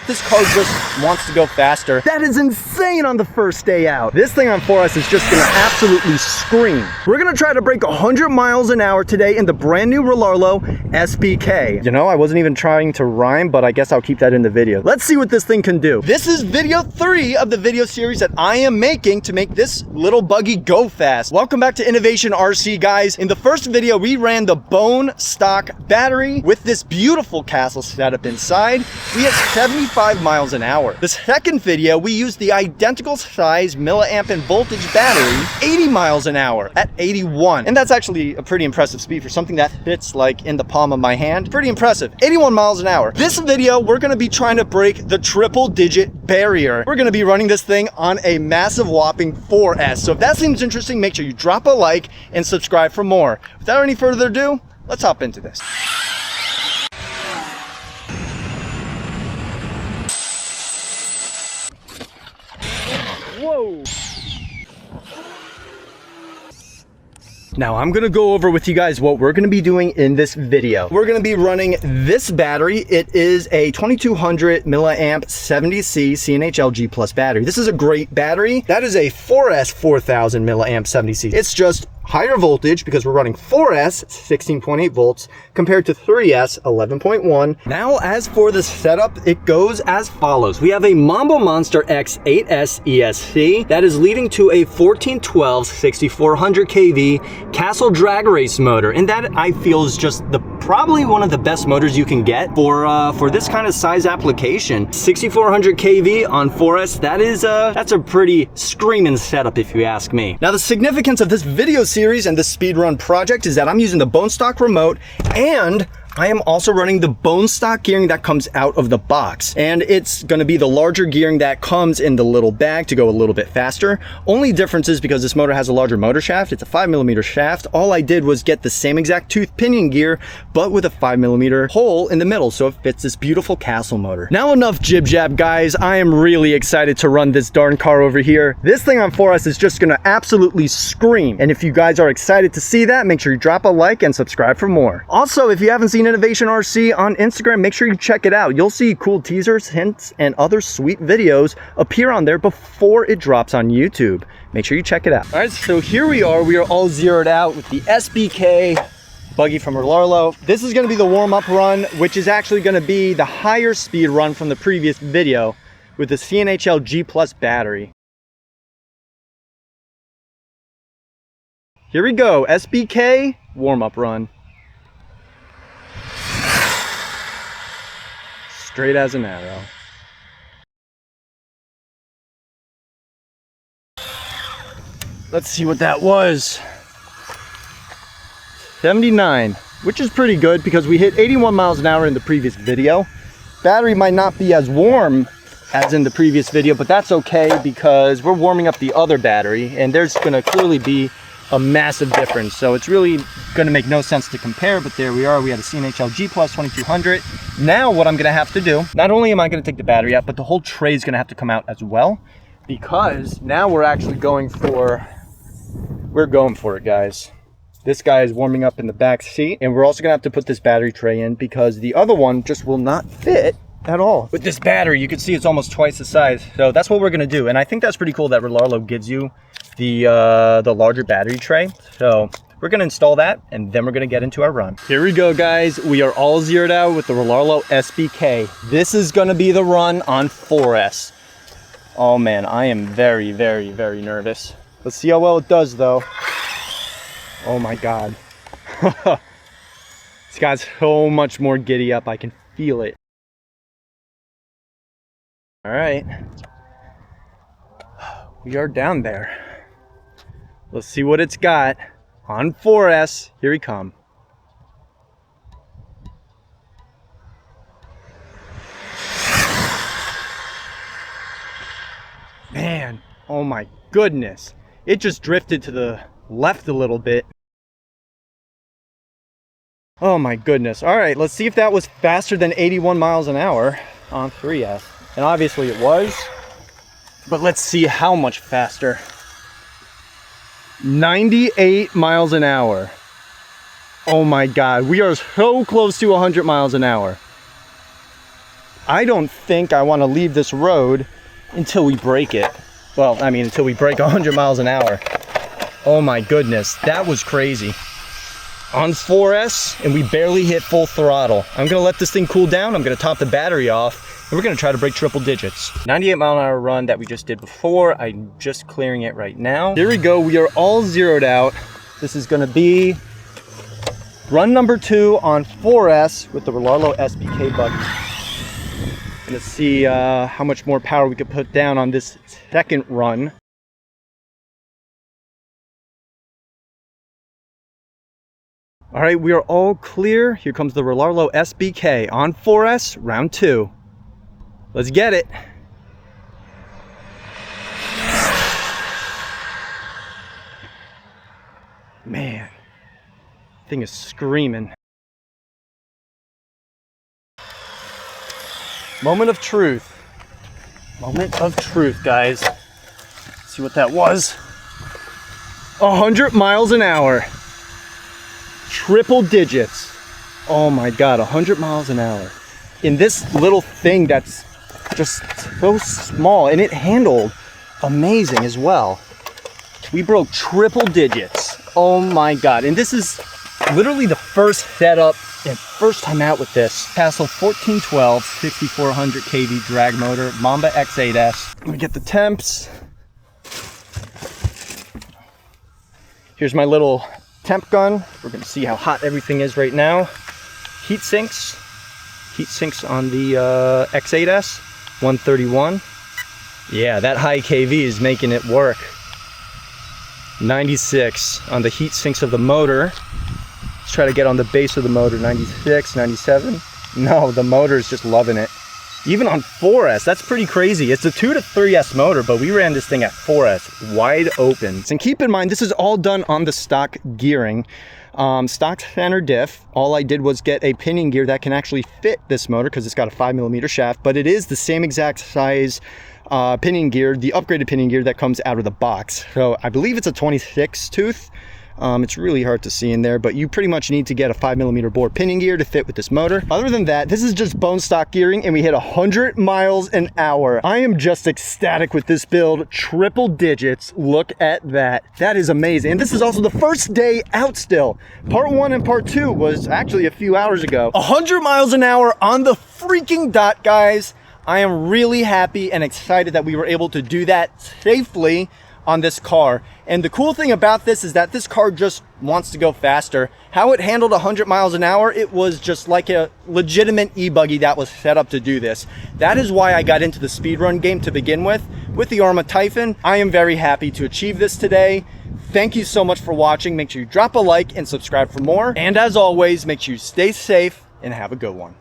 This car just wants to go faster. That is insane on the first day out. This thing on 4S is just gonna absolutely scream. We're gonna try to break 100 miles an hour today in the brand new Rlaarlo SBK. You know, I wasn't even trying to rhyme, but I guess I'll keep that in the video. Let's see what this thing can do. This is video 3 of the video series that I am making to make this little buggy go fast. Welcome back to Innovation RC, guys. In the first video, we ran the bone stock battery with this beautiful castle setup inside. We had 75 miles an hour. The second video, we used the identical size milliamp and voltage battery, 80 miles an hour at 81. And that's actually a pretty impressive speed for something that fits like in the palm of my hand. Pretty impressive, 81 miles an hour. This video, we're gonna be trying to break the triple digit barrier. We're gonna be running this thing on a massive whopping 4S. So if that seems interesting, make sure you drop a like and subscribe for more. Without any further ado, let's hop into this. Whoa. Now I'm gonna go over with you guys what we're gonna be doing in this video. We're gonna be running this battery. It is a 2200 milliamp 70C CNHL G+ battery. This is a great battery. That is a 4S 4000 milliamp 70C. It's just higher voltage because we're running 4S 16.8 volts compared to 3S 11.1. Now as for the setup, it goes as follows. We have a Mambo Monster X8S ESC that is leading to a 1412 6400 kV Castle drag race motor, and that I feel is just probably one of the best motors you can get for this kind of size application. 6400 kV on 4S, that's a pretty screaming setup if you ask me. Now the significance of this video series and this speedrun project is that I'm using the bone stock remote, and I am also running the bone stock gearing that comes out of the box, and it's going to be the larger gearing that comes in the little bag to go a little bit faster. Only difference is because this motor has a larger motor shaft. It's a 5mm shaft. All I did was get the same exact tooth pinion gear, but with a 5mm hole in the middle, so it fits this beautiful castle motor. Now enough jib jab, guys. I am really excited to run this darn car over here. This thing on 4S is just going to absolutely scream, and if you guys are excited to see that, make sure you drop a like and subscribe for more. Also, if you haven't seen Innovation RC on Instagram, make sure you check it out. You'll see cool teasers, hints, and other sweet videos appear on there before it drops on YouTube. Make sure you check it out. All right, so here we are. We are all zeroed out with the SBK buggy from Rlaarlo. This is going to be the warm-up run, which is actually going to be the higher speed run from the previous video with the CNHL G+ battery. Here we go, SBK warm-up run. Straight as an arrow. Let's see what that was. 79, which is pretty good because we hit 81 miles an hour in the previous video. Battery might not be as warm as in the previous video, but that's okay because we're warming up the other battery, and there's gonna clearly be a massive difference. So it's really gonna make no sense to compare, but there we are. We had a CNHL G+ 2200. Now what I'm gonna have to do, not only am I gonna take the battery out, but the whole tray is gonna have to come out as well, because now we're actually going for it, guys. This guy is warming up in the back seat, and we're also gonna have to put this battery tray in because the other one just will not fit at all. With this battery, you can see it's almost twice the size. So that's what we're gonna do, and I think that's pretty cool that Rlaarlo gives you the larger battery tray. So we're gonna install that, and then we're gonna get into our run. Here we go, guys. We are all zeroed out with the Rlaarlo SBK. This is gonna be the run on 4S. Oh man, I am very, very, very nervous. Let's see how well it does, though. Oh my God. It's got so much more giddy up. I can feel it. All right. We are down there. Let's see what it's got on 4S. Here we come. Man, oh my goodness. It just drifted to the left a little bit. Oh my goodness. All right, let's see if that was faster than 81 miles an hour on 3S. And obviously it was, but let's see how much faster. 98 miles an hour. Oh my God, we are so close to 100 miles an hour. I don't think I want to leave this road until we break it. Well, I mean, until we break 100 miles an hour. Oh my goodness, that was crazy. On 4S, and we barely hit full throttle. I'm gonna let this thing cool down. I'm gonna top the battery off, and we're gonna try to break triple digits. 98 mile an hour run that we just did before. I'm just clearing it right now. Here we go, we are all zeroed out. This is gonna be run number 2 on 4S with the Rlaarlo SBK buggy. Gonna see how much more power we could put down on this second run. All right, we are all clear. Here comes the Rlaarlo SBK on 4S, round 2. Let's get it. Man, thing is screaming. Moment of truth. Moment of truth, guys. Let's see what that was. 100 miles an hour. Triple digits. Oh my God, 100 miles an hour. In this little thing that's just so small, and it handled amazing as well. We broke triple digits. Oh my God. And this is literally the first setup and first time out with this. Castle 1412, 6400 kV drag motor, Mamba X8S. Let me get the temps. Here's my little temp gun. We're gonna see how hot everything is right now. Heat sinks on the X8S, 131. Yeah, that high kV is making it work. 96 on the heat sinks of the motor. Let's try to get on the base of the motor, 96, 97. No, the motor is just loving it. Even on 4S, that's pretty crazy. It's a 2 to 3S motor, but we ran this thing at 4S, wide open. And keep in mind, this is all done on the stock gearing. Stock center diff. All I did was get a pinion gear that can actually fit this motor because it's got a 5mm shaft, but it is the same exact size pinion gear, the upgraded pinion gear that comes out of the box. So I believe it's a 26 tooth. It's really hard to see in there, but you pretty much need to get a 5mm bore pinion gear to fit with this motor. Other than that, this is just bone stock gearing, and we hit 100 miles an hour. I am just ecstatic with this build. Triple digits. Look at that. That is amazing. And this is also the first day out still. Part 1 and part 2 was actually a few hours ago. 100 miles an hour on the freaking dot, guys. I am really happy and excited that we were able to do that safely on this car. And the cool thing about this is that this car just wants to go faster. How it handled 100 miles an hour, it was just like a legitimate e-buggy that was set up to do this. That is why I got into the speedrun game to begin with the Arrma Typhon. I am very happy to achieve this today. Thank you so much for watching. Make sure you drop a like and subscribe for more. And as always, make sure you stay safe and have a good one.